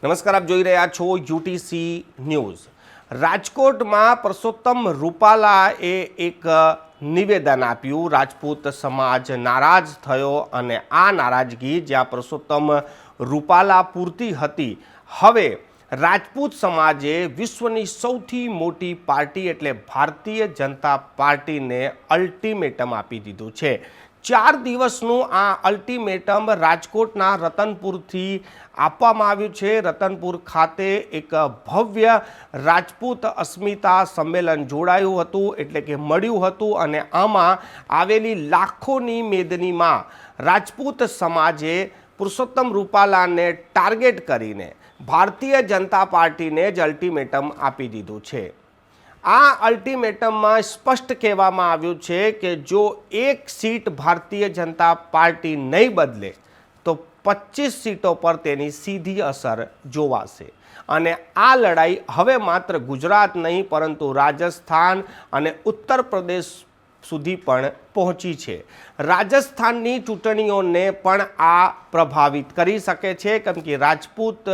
નમસ્કાર, આપ જોઈ રહ્યા છો યુટીસી ન્યૂઝ। રાજકોટમાં પરસોત્તમ રૂપાલાએ એક નિવેદન આપ્યું। રાજપૂત સમાજ નારાજ થયો અને આ નારાજગી જ્યાં પરસોત્તમ રૂપાલા પૂરતી હતી, હવે રાજપૂત સમાજે વિશ્વની સૌથી મોટી પાર્ટી એટલે ભારતીય જનતા પાર્ટીને અલ્ટિમેટમ આપી દીધું છે। 4 દિવસનું આ અલ્ટિમેટમ રાજકોટના રતનપુરથી આપવામાં આવ્યું છે। રતનપુર ખાતે એક ભવ્ય રાજપૂત અસ્મિતા સંમેલન જોડાયું હતું, એટલે કે મળ્યું હતું, અને આમાં આવેલી લાખોની મેદનીમાં રાજપૂત સમાજે પુરુષોત્તમ રૂપાલાને ટાર્ગેટ કરીને ભારતીય જનતા પાર્ટીને જ અલ્ટિમેટમ આપી દીધું છે। આ અલ્ટિમેટમમાં સ્પષ્ટ કહેવામાં આવ્યું છે કે જો એક સીટ ભારતીય જનતા પાર્ટી નહીં બદલે તો 25 સીટો પર તેની સીધી અસર જોવાશે। અને આ લડાઈ હવે માત્ર ગુજરાત નહીં પરંતુ રાજસ્થાન અને ઉત્તર પ્રદેશ સુધી પણ પહોંચી છે। રાજસ્થાનની ચૂંટણીઓને પણ આ પ્રભાવિત કરી શકે છે, કેમ કે રાજપૂત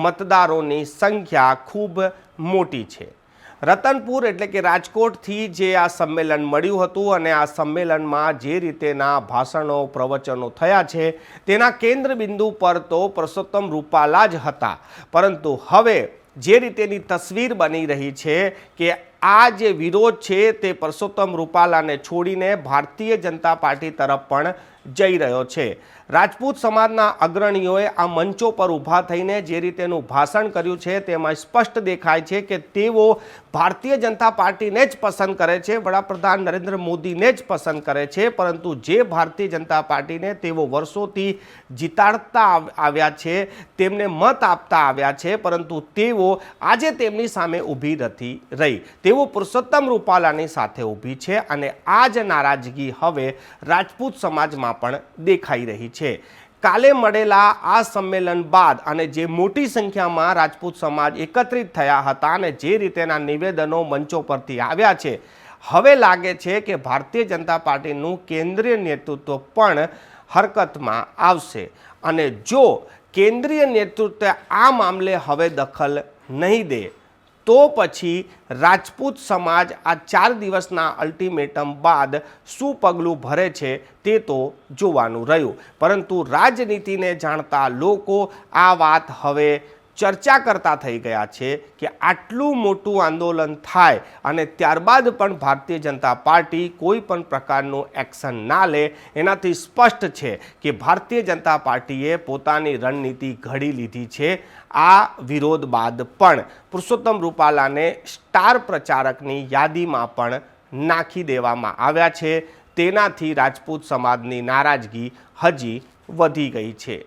મતદારોની સંખ્યા ખૂબ મોટી છે। રતનપુર એટલે કે રાજકોટથી જે આ સંમેલન મળ્યું હતું અને આ સંમેલનમાં જે રીતેના ભાષણો પ્રવચનો થયા છે તેના કેન્દ્રબિંદુ પર તો પુરુષોત્તમ રૂપાલા જ હતા, પરંતુ હવે જે રીતેની તસવીર બની રહી છે કે આ જે વિરોધ છે તે પુરુષોત્તમ રૂપાલાને છોડીને ભારતીય જનતા પાર્ટી તરફ પણ જઈ રહ્યો છે। રાજપૂત સમાજના અગ્રણીઓએ આ મંચો પર ઊભા થઈને જે રીતેનું ભાષણ કર્યું છે તેમાં સ્પષ્ટ દેખાય છે કે તેઓ ભારતીય જનતા પાર્ટીને જ પસંદ કરે છે, વડાપ્રધાન નરેન્દ્ર મોદીને જ પસંદ કરે છે, પરંતુ જે ભારતીય જનતા પાર્ટીને તેઓ વર્ષોથી જીતાડતા આવ્યા છે, તેમને મત આપતા આવ્યા છે, પરંતુ તેઓ આજે તેમની સામે ઊભી નથી રહી। તેઓ પુરુષોત્તમ રૂપાલાની સાથે ઊભી છે અને આ જ નારાજગી હવે રાજપૂત સમાજમાં પણ દેખાઈ રહી છે। કાલે મળેલા આ સંમેલન બાદ અને જે મોટી સંખ્યામાં રાજપૂત સમાજ એકત્રિત થયા હતા અને જે રીતેના નિવેદનો મંચો પરથી આવ્યા છે, હવે લાગે છે કે ભારતીય જનતા પાર્ટીનું કેન્દ્રીય નેતૃત્વ પણ હરકતમાં આવશે અને જો કેન્દ્રીય નેતૃત્વ આ મામલે હવે દખલ નહીં દે તો પછી રાજપૂત સમાજ આ 4 દિવસના અલ્ટિમેટમ બાદ શું પગલું ભરે છે તે તો જોવાનું રહ્યું, પરંતુ રાજનીતિને જાણતા લોકો આ વાત હવે ચર્ચા કરતા થઈ ગયા છે કે આટલું મોટું આંદોલન થાય અને ત્યારબાદ પણ ભારતીય જનતા પાર્ટી કોઈ પણ પ્રકારનું એક્શન ના લે, એનાથી સ્પષ્ટ છે કે ભારતીય જનતા પાર્ટીએ પોતાની રણનીતિ ઘડી લીધી છે। આ વિરોધ બાદ પણ પુરુષોત્તમ રૂપાલાને સ્ટાર પ્રચારકની યાદીમાં પણ નાખી દેવામાં આવ્યા છે। તેનાથી રાજપૂત સમાજની નારાજગી હજી વધી ગઈ છે।